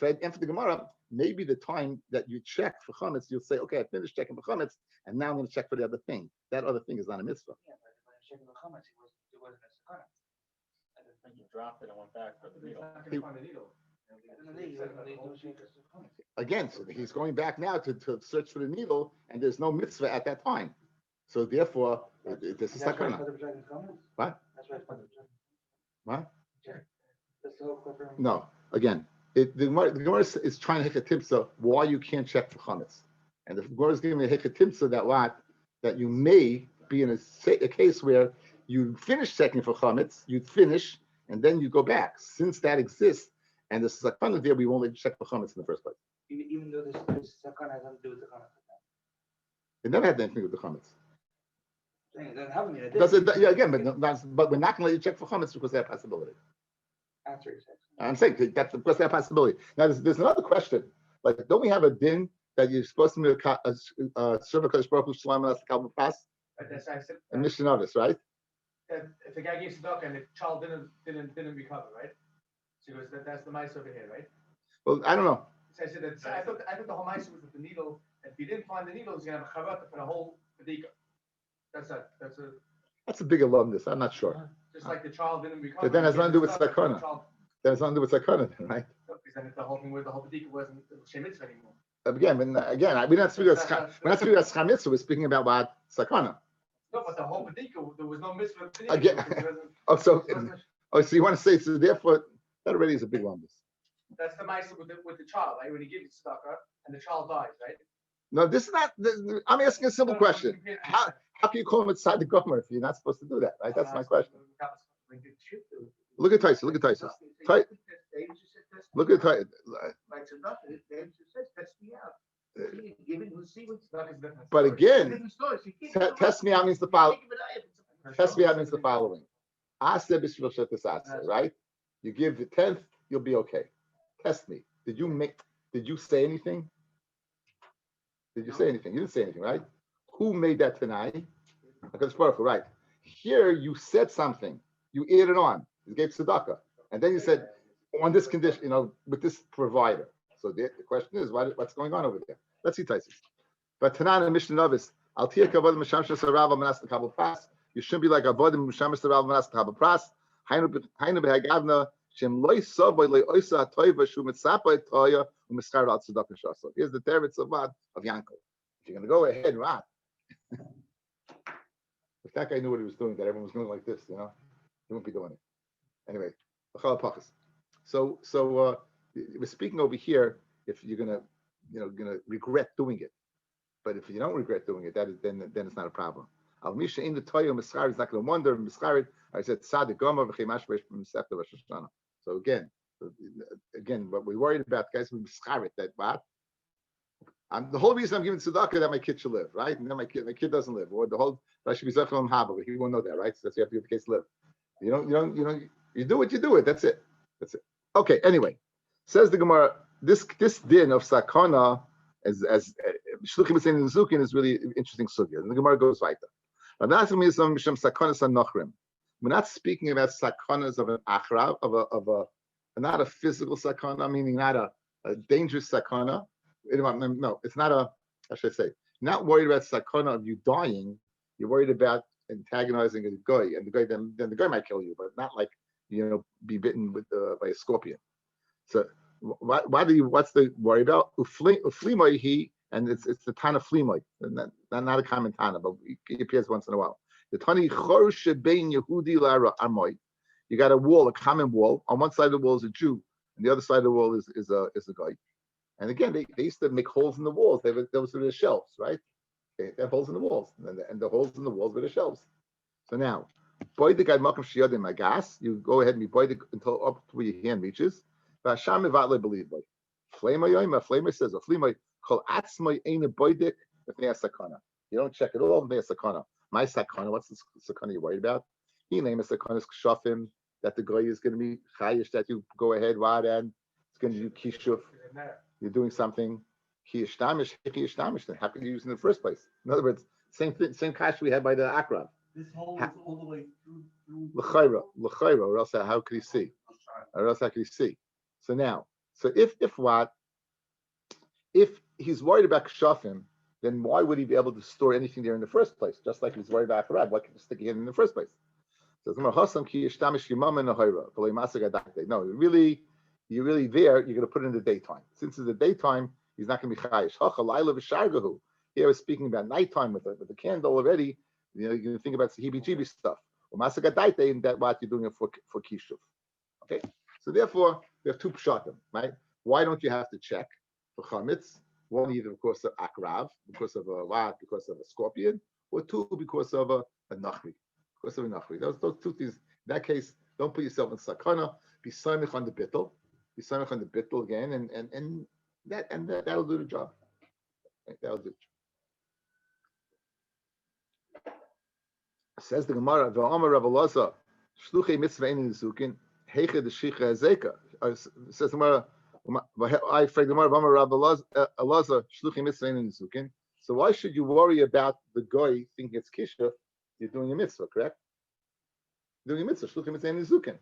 And for the Gemara, maybe the time that you check for chametz, you'll say, okay, I finished checking for chametz, and now I'm going to check for the other thing. That other thing is not a mitzvah. Yeah, but when I was checking the chametz, it wasn't a sakana. And you dropped it and went back for the He's needle. not gonna find the needle. Again, so he's going back now to search for the needle, and there's no mitzvah at that time. So therefore, this is sakana. What? What? No. Again, the Gemara is trying to hit a tipsa why you can't check for chametz, and the Gemara is giving me a hit a tipsa that you may be in a case where you finish checking for chametz, you finish, and then you go back. Since that exists, and this is sakana there, we won't let you check for chametz in the first place. Even though this sakana has nothing to do with the chametz. It never had anything to do with the chametz. It doesn't have any. Does it? Yeah, again, but we're not going to let you check for chametz because there's that possibility. That's what you're saying. I'm saying that's because that possibility. Now, there's another question. Like, don't we have a din that you're supposed to be serve Kadosh Baruch Hu Shalom Alas Kabbalah Pas? That's I said. A mission of this, right? If the guy gives tzedakah and the child didn't recover, right? So he goes, that's the mice over here, right? Well, I don't know. So I said that I thought the whole mice was with the needle. If he didn't find the needle, he's gonna have a chavata for the whole padika. That's a big alumnus. I'm not sure. Just like the child didn't recover. But then it has nothing to do with tzedakah, sakana. Then it's nothing to do with sakana, right? Because then if the whole thing with the whole padika wasn't shemitz anymore. Again, we're not speaking about scham mitzvah. We're speaking about what sakana. No, but the whole padika, there was no mitzvah. Again. So you want to say so? Therefore, that already is a big alumnus. That's the mice with the child, right? When he gives tzedakah and the child dies, right? No, this is not. I'm asking a simple question. How can you call him inside the gomer if you're not supposed to do that, right? That's my question. Look at Tyson. Look at Tyson. Look at Tyson. But again, test me out means the following. Test me out means the following. Right? You give the 10th, you'll be okay. Test me. Did you say anything? Did you say anything? You didn't say anything, right? Who made that tonight? Because right. Here you said something. You added on. You gave tzedakah. And then you said, on this condition, with this provider. So the question is, what's going on over there? Let's see, Tyson. But Tanan and Mishnah Novis, Al Tia Kavod Mishamsha Sarava Manas the Kabul Pras. You shouldn't be like Avodim Mishamsha Sarava Manas the Kabul Pras. Hainu Behagavna Shem Loy Soboy Loy Oisa Toiva Shu Mitzapay Toya Umiskar Al Tzedakah Shasa. Here's the teretz of Yankel. If you're going to go ahead, right? If that guy knew what he was doing, that everyone was doing like this, he wouldn't be doing it. Anyway, so we're speaking over here. If you're gonna regret doing it, but if you don't regret doing it, then it's not a problem. Al Misha in the Toyo Mischar is not going to wonder Mischar. I said Sadik Gomer v'Chimash from September Rosh Hashanah. So again, what we're worried about, guys, we Mischar that what. The whole reason I'm giving tzedakah that my kid should live, right? And then my kid doesn't live, or the whole I should be zechel haba, but he won't know that, right? So that's you have to give the case live. You do what you do it. That's it. Okay. Anyway, says the Gemara, this din of sakana as shluchim saying in Zukin is really interesting sugya. And the Gemara goes right there. We're not speaking about sakanas of an achra, of a not a physical sakana, meaning not a dangerous sakana. No, it's not how should I say? Not worried about sakana of you dying. You're worried about antagonizing a guy, and then the guy might kill you, but not like be bitten by a scorpion. So what's the worry about? Uflimoi he, and it's the Tana Flimoi, and not a common Tana, but it appears once in a while. The Tani Chor Shebein Yehudi Lara Amoy. You got a wall, a common wall. On one side of the wall is a Jew, and the other side of the wall is a guy. And again, they used to make holes in the walls. Those were the shelves, right? They have holes in the walls, and the holes in the walls were the shelves. So now, boy the guy makam shiyad in my gas. You go ahead and you boy until up to where your hand reaches. V'hasham mevatle believe boy. Flame says a flame call atzmai ain't a boydik if they have sakana. You don't check it all if they have sakana. My sakana, what's the sakana you're worried about? He named a sakana kshafim that the guy is going to be chayish that you go ahead and it's going to do kishuf. You're doing something. Then how can you use it in the first place? In other words, same thing, same kash we had by the akrab. This hole is all the way through. L'chayra, or else how could he see? Or else how could he see? So now, So if he's worried about kshafim, then why would he be able to store anything there in the first place? Just like he's worried about harab, why can't he stick it in the first place? So no, you're really there. You're going to put it in the daytime. Since it's the daytime, he's not going to be chayish. Here I was speaking about nighttime with the candle already. You know, you're going to think about heebie-jeebie stuff. And that what you're doing it for kishuv. Okay, so therefore we have two pshatim, right? Why don't you have to check for chametz? One, either because of akrav, because of a what, because of a scorpion, or two, because of a nachri, because of a nachri. Those two things. In that case, don't put yourself in sakana. Be samich on the bittul. Be samich on the bittul again, and that'll do the job. Right? That'll do. Says the Gemara, "V'amar Rav Elazar, shluchei mitzvah ein nizukin, heiche de shicha ezeka." Says the Gemara, I afraid the Gemara, "V'amar Rav Elazar, shluchei mitzvah ein nizukin." So why should you worry about the guy thinking it's kisha? You're doing a mitzvah, correct? You're doing a mitzvah, shluchei mitzvah ein nizukin.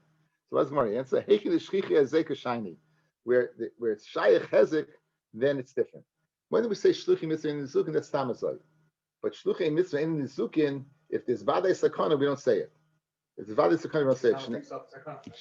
So what's the Gemara answer? Heiche de shicha ezeka shiny, where it's shayach hezek, then it's different. When we say shluchei mitzvah ein nizukin, that's tamazai. But shluchei mitzvah ein nizukin, if there's vadei sakana, we don't say it. If there's vadei sakana, we don't say it.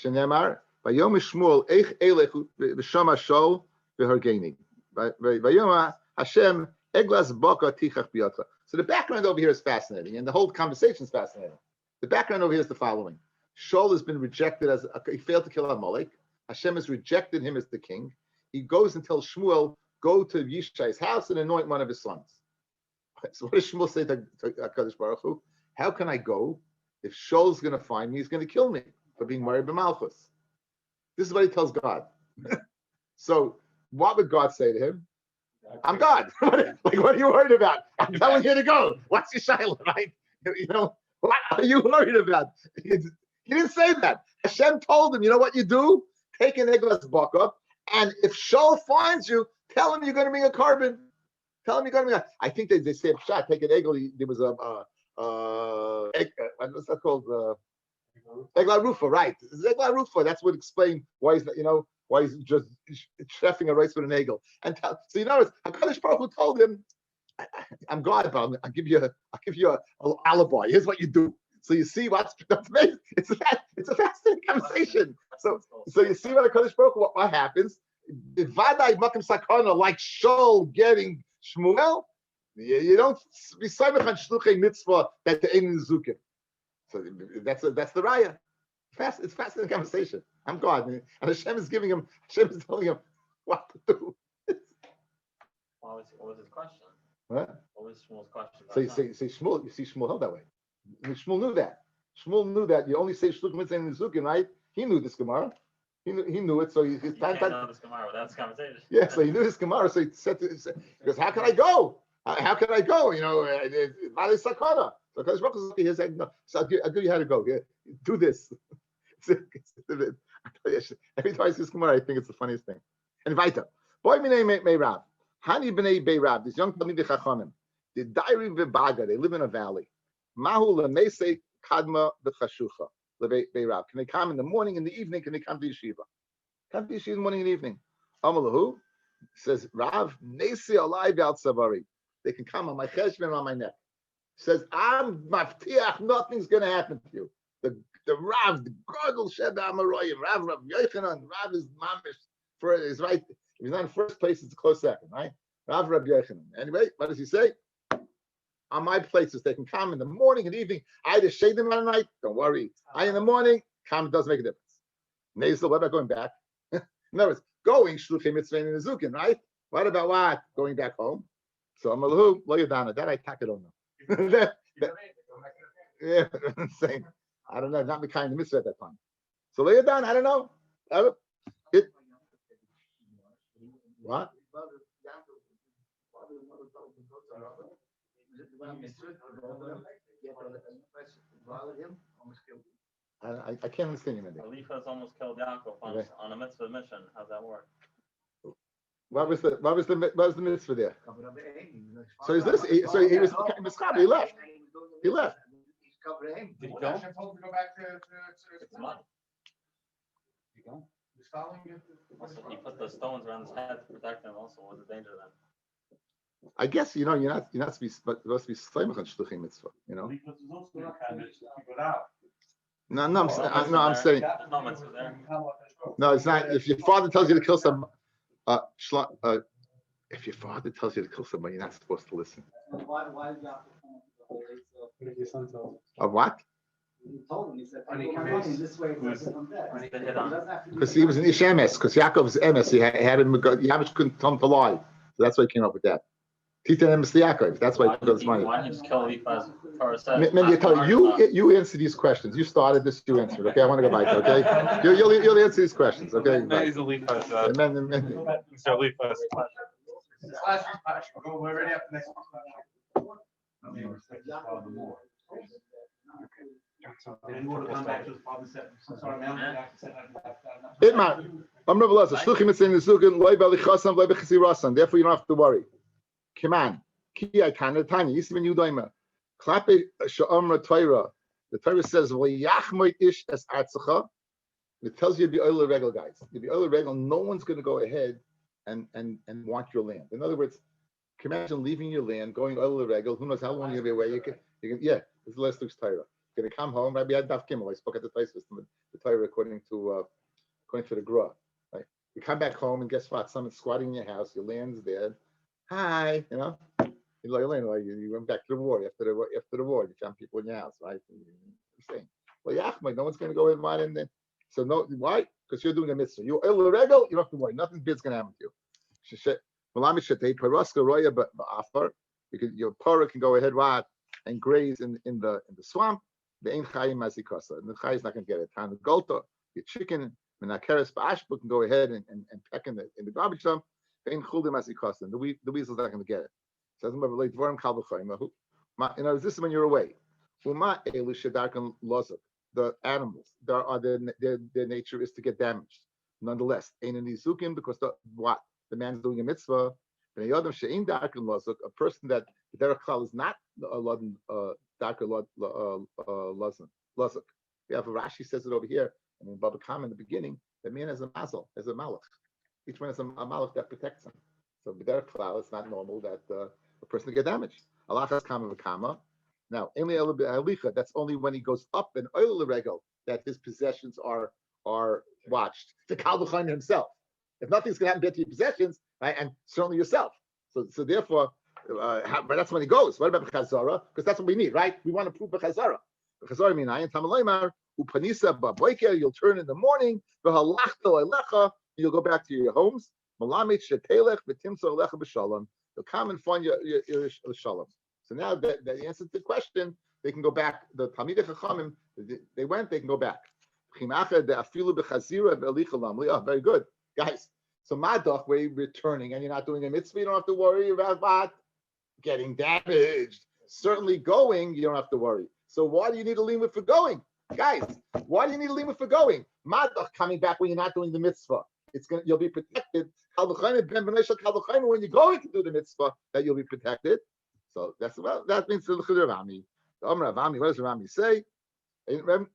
Shenemar, vayom Shmuel eich elechu b'shama shol v'hargeni. Vayom Hashem eglas baka tichach biyatcha. So the background over here is fascinating, and the whole conversation is fascinating. The background over here is the following: Shaul has been rejected he failed to kill Amalek. Hashem has rejected him as the king. He goes and tells Shmuel, go to Yishai's house and anoint one of his sons. So what does Shmuel say to HaKadosh Baruch Hu? How can I go if Shaul's going to find me? He's going to kill me for being married to Malchus. This is what he tells God. So what would God say to him? I'm God. Like, what are you worried about? I'm telling you to go. What's your shiloh, right? You know, what are you worried about? He didn't say that. Hashem told him, you know what you do? Take an eglas baka, and if Shaul finds you, tell him you're going to bring a carbon. Tell him you're going to bring I think they say shot. Take an egel. There was what's that called? Egla Rufa, right? Egla Rufa. That's what explains why he's why he's just chefing a rice with an egel. So you notice HaKadosh Baruch Hu told him, "I'm God, but I'll give you a alibi. Here's what you do." So you see what's amazing. It's a fascinating conversation. So you see what HaKadosh Baruch Hu, what happens? Vadai makim sakana, like Shaul getting Shmuel. You don't be samech on shluchei mitzvah that the ein nizukin. So that's the raya. It's fascinating conversation. I'm God, and Hashem is telling him what to do. What was his question? What? What was Shmuel's question? So you see Shmuel. You see Shmuel held that way. Shmuel knew that. Shmuel knew that you only say shluchei mitzvah ein nizukin, right? He knew this Gemara. He knew it. So you can't know this Gemara without this conversation. Yeah. So he knew this Gemara. So he said, "Because how can I go? How can I go? You know, Valley Sakana." So Kadosh Baruch Hu says, "No, so I'll give you how to go. Yeah, do this." Every time I see this Gemara, I think it's the funniest thing. And Vaita, boy, minei Meirav, Hani b'nei Beirav, this young Talmidei Chachonim, the diary v'baga, they live in a valley. Mahu lemeisei kadma b'chashucha leBeirav. Can they come in the morning, in the evening? Can they come to yeshiva? Come to yeshiva in the morning and evening. Amalahu says Rav Nesi Alai Val Savari. They can come on my cheshbon, on my neck. Says, I'm maftiach, nothing's going to happen to you. The Rav, the Gordel Sheba Amaroyim, Rav Yochanan, Rav is mamish, is right. If he's not in first place, it's a close second, right? Rav Yochanan. Anyway, what does he say? On my places, they can come in the morning and evening. I either shade them at night, don't worry. I in the morning, come, doesn't make a difference. Nasal, what about going back? In other words, going, shluchei mitzvah and nizukin, right? What about what? Going back home? So Amalahu, lo yadana, that I don't know. Yeah, same. I don't know, not the kind of mitzvah at that time. So lo yadana, I don't know. What? I can't understand you, Mendy. Eliphaz almost killed Yaakov on a mitzvah mission. How's that work? What was the mitzvah there? So is this? So he was mischaber. He left. He left. Did he go? Hashem told him to go back to He put the stones around his head to protect him. Also, was a danger then. I guess you're not supposed to be slamach on shluchim mitzvah. Because there's also a comment to keep it out. I'm saying There's no mitzvah there. no. It's not. If your father tells you to kill some, if your father tells you to kill somebody, you're not supposed to listen. Why did Yaakov come Of what? He told him, he said, "I my money this way, it's from dead." Because he was an ish emes. Because Yaakov's emes, he had him. Yaakov couldn't tell him to lie, so that's why he came up with that. Tita emes to Yaakov. That's why he got his money. Why did he just kill Eliphaz? Maybe you answer these questions. You started this. You answered. Okay, I want to go back. Okay, you'll answer these questions. Okay. He's Eliphaz. So Eliphaz. We're already up to next one. And more to come back to the father said, sorry, therefore you don't have to worry. Come on. The Torah says, it tells you to be oil regal, guys. To be oil regal, no one's going to go ahead and want your land. In other words, can you imagine leaving your land, going oil regal, who knows how long you'll be away. You can, this is the last week's Torah. You're going to come home. Rabbi had Daf Gimel. I spoke at the Tais system, the Torah according to the Gra. Right? You come back home and guess what? Someone's squatting in your house. Your land's there. Hi, you went back to the war. After the war, you found people in your house, right? You're saying, well, Yachmai, no one's going to go in right in there. So no, why? Because you're doing a mitzvah. You're el regel. You don't have to worry. Nothing bad's going to happen to you. Because your parah can go ahead, right, and graze in the swamp. The ain't chayim mazikasa, and the chay is not going to get it. Tan golta, your chicken, menakeres ba'ashbu can go ahead and peck in the garbage dump. The ain't chuldim mazikasa, and the weasel's not going to get it. Says relate dvarim kal b'chayim. This is when you're away. Uma elu shedarkan lozuk. The animals, their nature is to get damaged. Nonetheless, ain't in nizukim because the man's doing a mitzvah. And the other she'in darkan lozuk, a person that the derech klal is not darker lozuk. We have a Rashi says it over here, and in Baba Kama in the beginning, the man has a mazel, has a malach. Each one has a malach that protects him. So the derech klal, it's not normal that a person will get damaged. Allah has kama v'kama. Now, that's only when he goes up in oil regel that his possessions are watched. The Kal B'chaim himself. If nothing's going to happen to your possessions, right, and certainly yourself. So therefore, but that's when he goes. What about B'chazara? Because that's what we need, right? We want to prove B'chazara. B'chazara means ayin tamalaymar upanisa ba'boiker. You'll turn in the morning. V'halachta le'lecha. You'll go back to your homes. Malamit shetelech v'timsa lecha b'shalom. You'll come and find your shalom. So now that answers the question, they can go back. The Talmidei Chachamim, they went, they can go back. Oh, very good. Guys, so Madach, where you're returning and you're not doing a mitzvah, you don't have to worry about what? Getting damaged. Certainly going, you don't have to worry. So why do you need a limit for going? Guys, why do you need a limit for going? Madach coming back when you're not doing the mitzvah. You'll be protected. When you're going to do the mitzvah, that you'll be protected. So that means the Rami. The Omer Rami, what does Rami say? The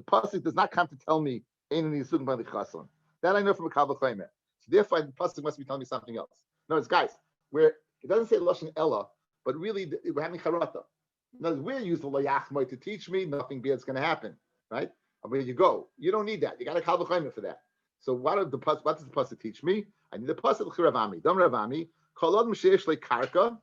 pasuk does not come to tell me that I know from a Kabbalah Chaymer. So therefore, the pasuk must be telling me something else. Notice, guys, where it doesn't say Lashon Ella, but really we're having charata. Notice, we're using the Layachmai to teach me nothing bad's going to happen, right? And where you go, you don't need that. You got a Kabbalah Chaymer for that. So what does the pasuk teach me? I need the pasuk Ravami. Dam Ravami. Kolod Msheyesh Karka.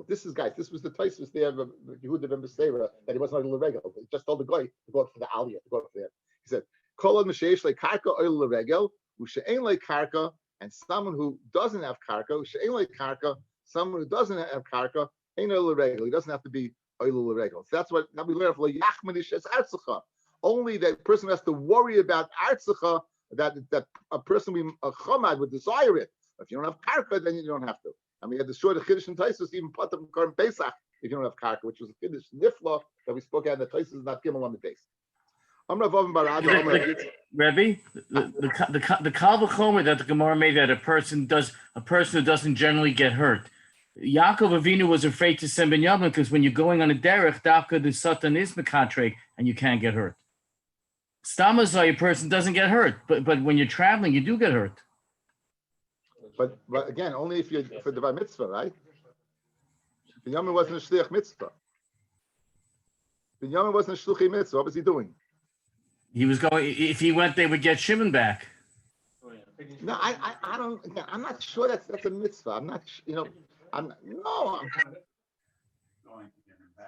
This is, guys, this was the Taisus there of Yehuda ben Beseira that he wasn't oil regel. He just told the guy to go up for the aliyah, to go up for that. He said, "Kolod m'sheish lekarka oil regel, u'she'en lekarka," and someone who doesn't have karka, u'she'en lekarka, someone who doesn't have karka, ain't oil regel. He doesn't have to be oil regel. So that's what now we learn from Yachmanish as artzacha. Only that person has to worry about artzacha, that a person a chomad would desire it. If you don't have karka, then you don't have to. And we had the short of Chiddush and Taisus, even put them in Pesach if you don't have karka, which was a Chiddush nifla that we spoke at. The Taisus is not Gimel on the base. Rabbi, the Kal V'chomer that the Gemara made that a person who doesn't generally get hurt. Yaakov Avinu was afraid to send Binyamin because when you're going on a derech, Dafka the Satan is Mekatrek and you can't get hurt. Stamazai, a person doesn't get hurt, but when you're traveling, you do get hurt. But again, only if you're for the bar mitzvah, right? Binyamin wasn't a shliach mitzvah. Binyamin wasn't a shluchi mitzvah. What was he doing? He was going. If he went, they would get Shimon back. No, I don't. Again, I'm not sure that's a mitzvah. I'm not. I'm no.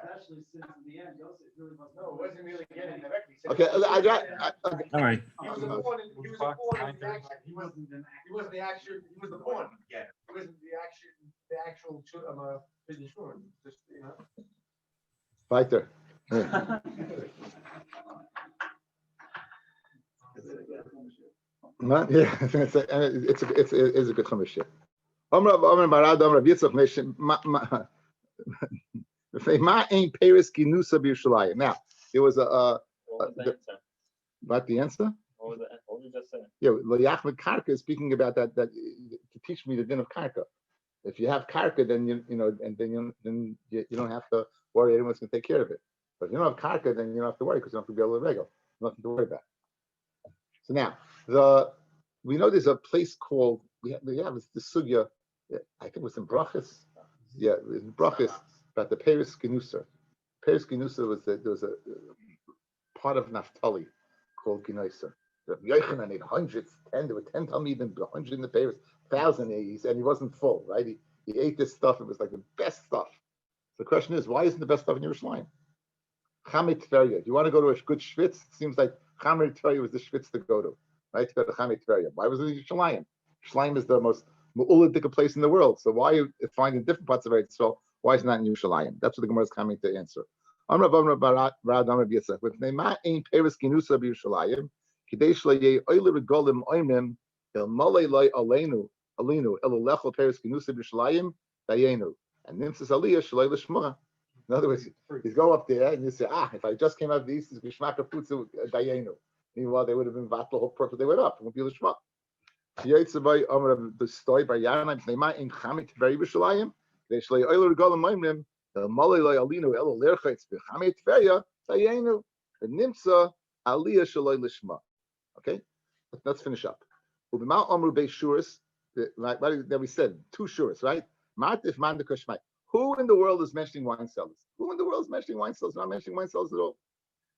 Especially since in the end, Yosef really wasn't. No, it wasn't really getting directly. Okay, I got. Okay. All right. He was a pawn. He was a pawn in the action. He wasn't the action. He was the pawn. Yeah. He wasn't the actual business short. Just Fighter. Yeah, it's a good chumash. Now there was what the answer? What did you just say? Yeah, Loyachmet Karka is speaking about that to teach me the din of Karka. If you have Karka, then you don't have to worry anyone's going to take care of it. But if you don't have Karka, then you don't have to worry because you don't have to be able to regel. Nothing to worry about. So now we know there's a place called we have the sugya. I think it was in Brachas. Yeah, in Brachas about the Peres Genusa. Peres Genusa there was a part of Naphtali called Genusa. Yochanan ate hundreds, there were 10 Talmidim, 100 in the Peres, 1,000 and he wasn't full, right? He ate this stuff. It was like the best stuff. So the question is, why isn't the best stuff in Yerushalayim? Chamei Tveria. Do you want to go to a good schwitz? It seems like Chamei Tveria was the schwitz to go to, right? To go to Chamei Tveria. Why was it Yerushalayim? Yerushalayim is the most mu'uladik place in the world. So why you find in different parts of Eretz Yisrael? Why is it not in Yerushalayim? That's what the Gemara is coming to answer. Amar Barad Amar B'Yitzchak. With Neima ein Peres Genusa b'Yerushalayim, Kidei shlayei oile regolim oimrim el malei loy alenu elu lechol Peres Genusa b'Yerushalayim dayenu and nimtzas aliyah shalei l'shma. In other words, you go up there and you say, if I just came out of the east, it's Gishmak of Futsu Dayenu. Meanwhile, they would have been vat the whole purpose they went up. It won't be Lishma. Yaitzavai Amr the story by Yanam, Nema in Chamit very Bishalayim, they shlay oiler golam maimrim, the Malay Alinu, Elo Lerchaitz, Chamit Feria, Dayenu, the Nimsa, Aliyah Shalay Lishma. Okay, let's finish up. Ubima Amru Be Shuris, right? That we said, 2 Shuris, right? Matif Mandakashmai. Who in the world is mentioning wine cellars? Who in the world is mentioning wine cellars? Not mentioning wine cellars at all.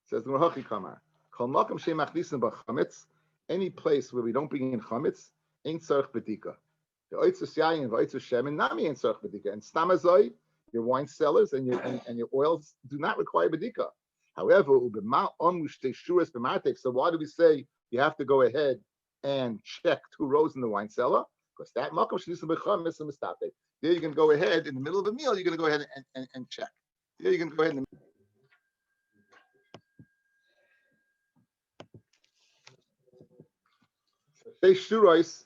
Says the Rahachi Kamar. Kol makom she'machnisin b'chametz. Any place where we don't bring in chametz, ain't tzarich bedika. The oitzus yayin, the oitzus shemen, nami ain't tzarich bedika. And stamazoi, your wine cellars and your oils do not require bedika. However, ubema omu shtei shuras b'martek. So why do we say you have to go ahead and check 2 rows in the wine cellar? Because that makom she'nisin b'chametz is a mistake. There you can go ahead in the middle of a meal. You're going to go ahead and check. There you can go ahead and. Say shurais.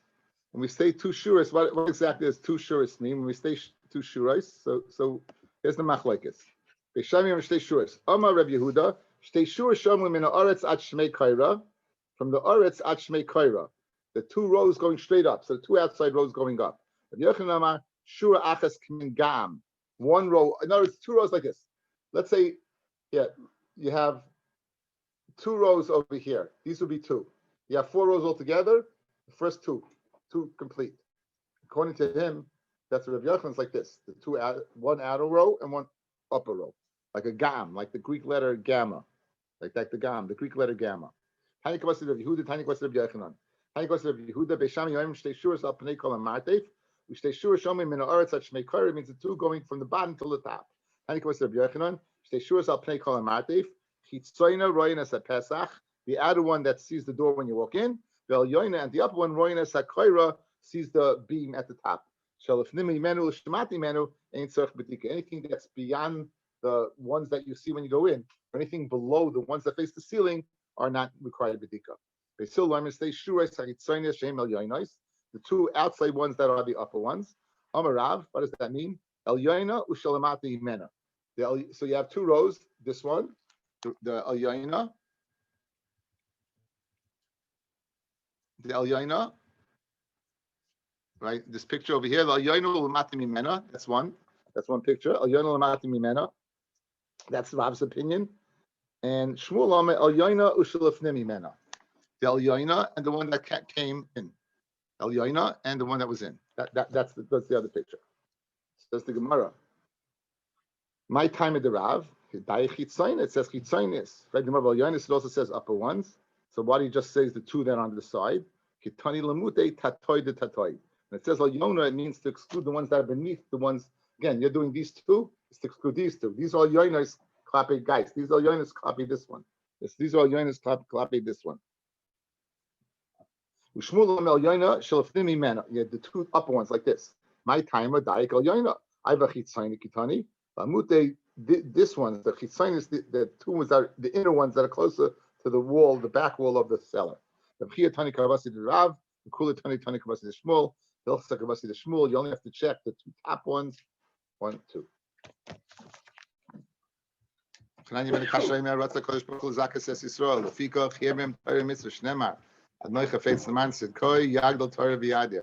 When we say 2 shurais, what exactly does 2 shurais mean? When we say 2 shurais, so here's the machlokes. Beishamim and shtei shurais. Amar Rabbi Yehuda, shtei shurais shomrim min haaretz ad shmei kaira, from the haaretz ad shmei kaira. The 2 rows going straight up, so the 2 outside rows going up. Rabbi Yochanan Amar shura achas k'min gam. 1 row. In other words, 2 rows like this. Let's say, you have 2 rows over here. These would be 2. You have 4 rows altogether. The first 2 complete. According to him, that's what Rabbi Yochanan's like this: the 1 outer row and 1 upper row, like a gam, like the Greek letter gamma, like the gam, the Greek letter gamma. Tani kavasi Rabbi Yehuda, Tani kavasi Rabbi Yochanan. Tani kavasi Rabbi Yehuda. Beisham yoyim shtei shuras al pnei kol hamartev. Shtei shuras shomim min haaretz ad shmei kaira means the 2 going from the bottom to the top. Tani kavasi Rabbi Yochanan. Shtei shuras al pnei kol hamartev. Chitzoyna royin as a Pesach. The outer one that sees the door when you walk in. And the upper one, Royna Sakoira, sees the beam at the top. Anything that's beyond the ones that you see when you go in, or anything below the ones that face the ceiling, are not required bedika. The 2 outside ones that are the upper ones. Amarav, what does that mean? So you have 2 rows. This one, the El Yaina. The El Yaina, right? This picture over here, the El Yaina l'mati mimena. That's one picture. El Yaina l'mati mimena. That's Rav's opinion. And Shmuel Ame El Yoina Ushalafnimi Mena. The El Yoina and the one that came in. El Yoina and the one that was in. That's the other picture. Says the Gemara. My time at the Rav, it says Chitzainis. Right? The Gemara El Yoina, it also says upper ones. So why do you just say the two that are on the side? Kitani Lamute Tatoy de Tatoy. And it says El Yona, it means to exclude the ones that are beneath the ones. Again, you're doing these two, it's to exclude these two. These are all Yoinas copy guys. These are Yoinas copy this one. These are all Yoinas copy this one. Ushmul El Yoina Shalafnimi Mena. You have the two upper ones like this. My timer Daik El Yoina. I've Chitzayni Kitani. Lamute, this one, the Chitzaynis, the two ones that are the inner ones that are closer to the wall, the back wall of the cellar. The Chia Tani Kavasi the Rav, the Kula Tani Kavasi the Shmuel, the Hilchsa Kavasi the Shmuel. You only have to check the two top ones. 1, 2. Chananya ben Kashay me Ratza Kodesh Baruch Hu Zakas Es Yisrael. Lefiko Chiyemim Torah Mitzvah Shnemar. Adnoy Chafetz Leman Sid Koi Yagdol Torah V'Yadia.